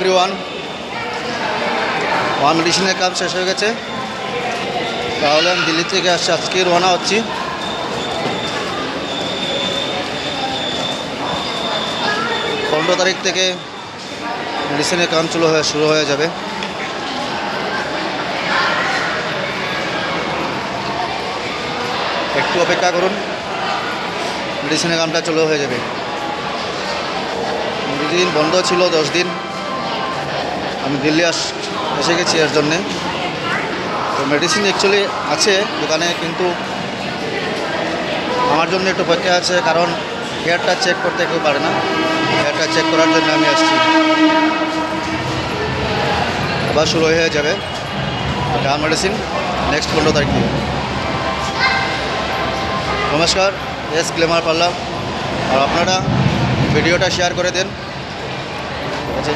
Everyone, আমার মেডিসিনের কাজ শেষ হয়ে গেছে। তাহলে আমি দিল্লি থেকে আসছি, আজকে রওনা হচ্ছি। 15 তারিখ থেকে মেডিসিনের কাম শুরু হয়ে যাবে। একটু অপেক্ষা করুন, মেডিসিনের কামটা চালু হয়ে যাবে। দুদিন বন্ধ ছিল, 10 দিন আমি দিল্লি এসে গেছি এর জন্যে। তো মেডিসিন অ্যাকচুয়ালি আছে দোকানে, কিন্তু আমার জন্য একটু অপেক্ষা আছে, কারণ হেয়ারটা চেক করতে কেউ পারে না। হেয়ারটা চেক করার জন্য আমি আসছি। আবার শুরু হয়ে যাবে ডার্ম মেডিসিন নেক্সট 15 তারিখ থেকে। নমস্কার, এস গ্ল্যামার পার্লার। আর আপনারা ভিডিওটা শেয়ার করে দেন, ঠিক আছে।